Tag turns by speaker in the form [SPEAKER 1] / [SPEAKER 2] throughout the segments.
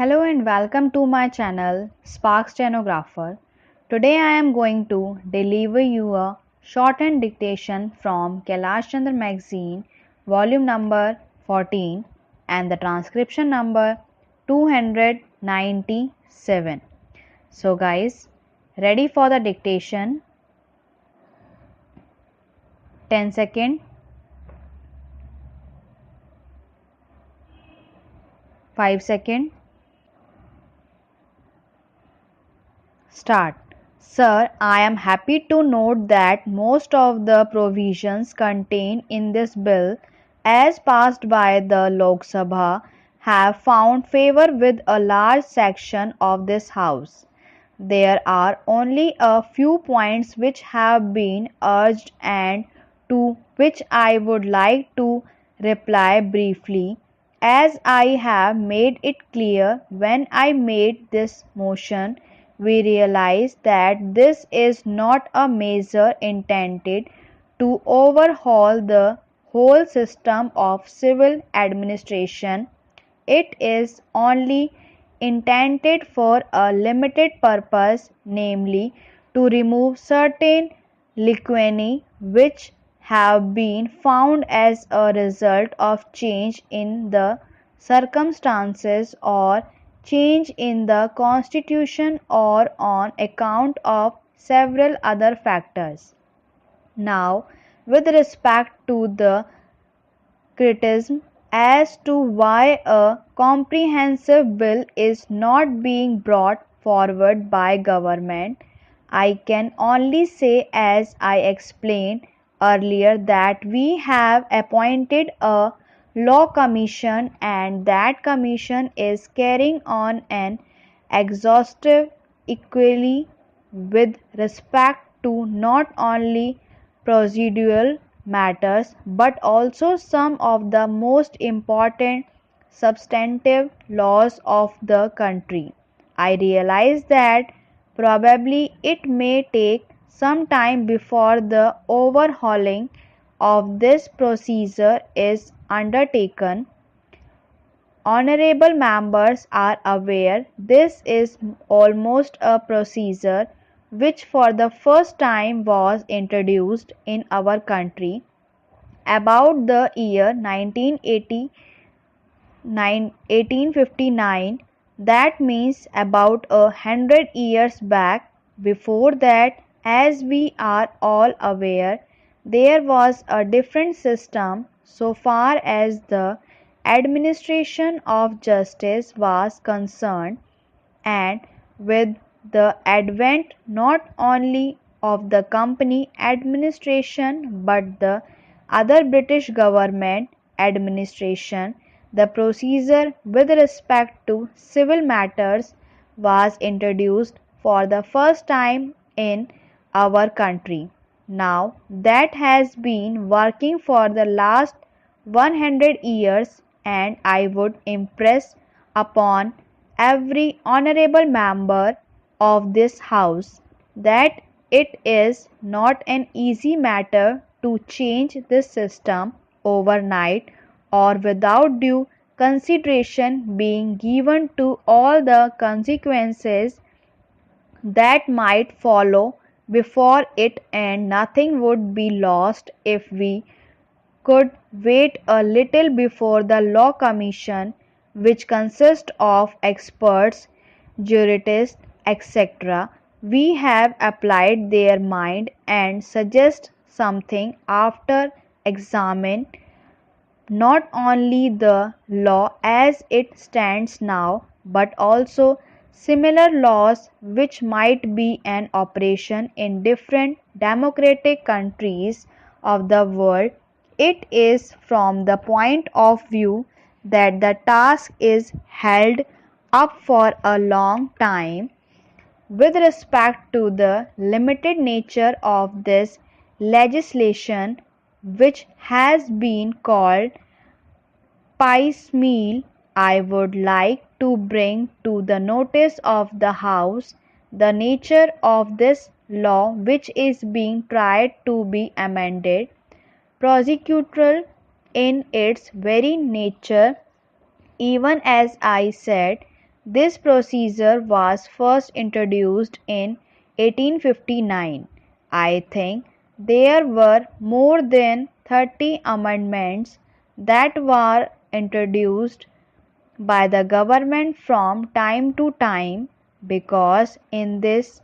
[SPEAKER 1] Hello and welcome to my channel SPARX STENOGRAPHER. Today I am going to deliver you a shorthand dictation from KAILASH Chandra magazine, volume number 14 and the transcription number 297. So guys, ready for the dictation? 10 seconds, 5 seconds. Start. Sir, I am happy to note that most of the provisions contained in this bill, as passed by the Lok Sabha, have found favor with a large section of this House. There are only a few points which have been urged and to which I would like to reply briefly, as I have made it clear when I made this motion. We realize that this is not a measure intended to overhaul the whole system of civil administration. It is only intended for a limited purpose, namely to remove certain lacunae which have been found as a result of change in the circumstances or change in the constitution or on account of several other factors. Now, with respect to the criticism as to why a comprehensive bill is not being brought forward by government, I can only say, as I explained earlier, that we have appointed a law commission and that commission is carrying on an exhaustive inquiry with respect to not only procedural matters but also some of the most important substantive laws of the country. I realize that probably it may take some time before the overhauling of this procedure is undertaken. Honorable members are aware this is almost a procedure which for the first time was introduced in our country about the year 1859, that means about 100 years back. Before that, as we are all aware, there was a different system so far as the administration of justice was concerned, and with the advent not only of the company administration but the other British government administration, the procedure with respect to civil matters was introduced for the first time in our country. Now that has been working for the last 100 years, and I would impress upon every honorable member of this House that it is not an easy matter to change this system overnight or without due consideration being given to all the consequences that might follow before it, and nothing would be lost if we could wait a little before the law commission, which consists of experts, jurists, etc., we have applied their mind and suggest something after examine not only the law as it stands now, but also similar laws which might be in operation in different democratic countries of the world. It is from the point of view that the task is held up for a long time. With respect to the limited nature of this legislation, which has been called piecemeal, I would like to bring to the notice of the House the nature of this law which is being tried to be amended. Procedural in its very nature, even as I said, This procedure was first introduced in 1859. I think there were more than 30 amendments that were introduced by the government from time to time, because in this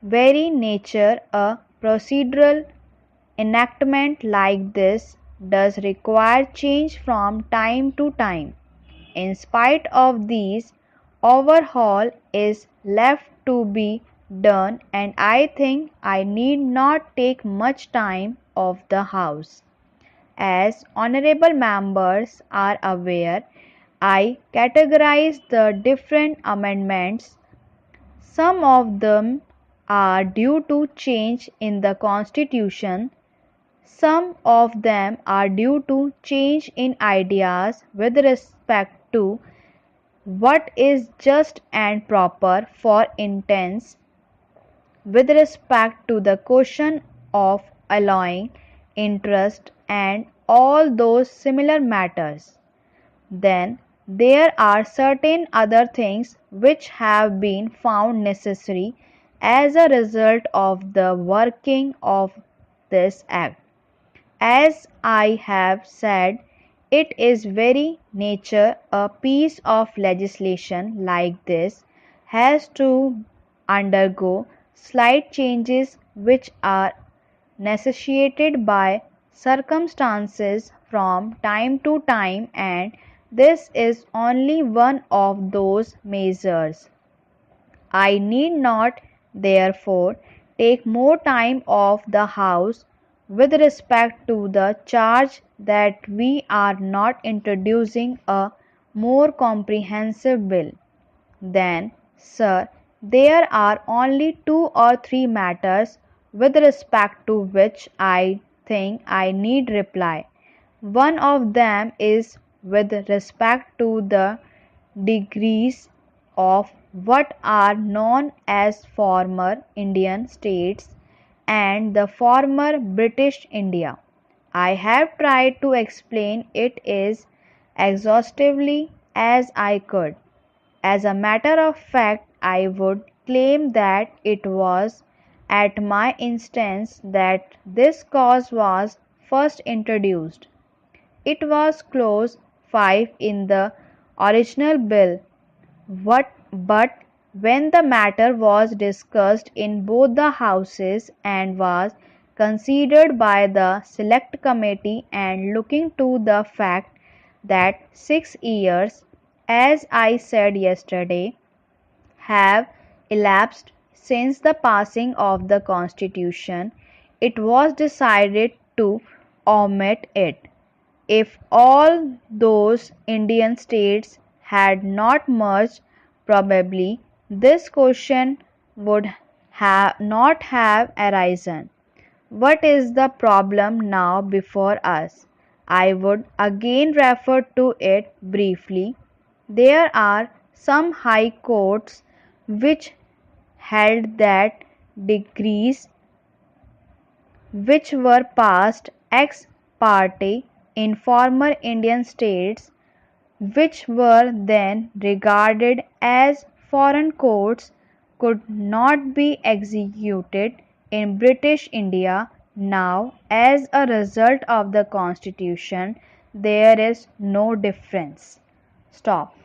[SPEAKER 1] very nature a procedural enactment like this does require change from time to time. In spite of these, overhaul is left to be done, and I think I need not take much time of the House. As honorable members are aware, I categorize the different amendments. Some of them are due to change in the Constitution. Some of them are due to change in ideas with respect to what is just and proper. For instance, with respect to the question of allowing interest and all those similar matters. Then there are certain other things which have been found necessary as a result of the working of this Act. As I have said, it is very nature a piece of legislation like this has to undergo slight changes which are necessitated by circumstances from time to time, and this is only one of those measures. I need not, therefore, take more time of the House with respect to the charge that we are not introducing a more comprehensive bill. Then, sir, there are only 2 or 3 matters with respect to which I think I need reply. One of them is with respect to the degrees of what are known as former Indian states and the former British India. I have tried to explain it as exhaustively as I could. As a matter of fact, I would claim that it was at my instance that this cause was first introduced. It was clause 5 in the original bill. But when the matter was discussed in both the houses and was considered by the select committee, and looking to the fact that 6 years, as I said yesterday, have elapsed since the passing of the Constitution, it was decided to omit it. If all those Indian states had not merged, probably this question would not have arisen. What is the problem now before us? I would again refer to it briefly. There are some high courts which held that decrees which were passed ex parte in former Indian states, which were then regarded as foreign courts, could not be executed in British India. Now, as a result of the Constitution, there is no difference. Stop.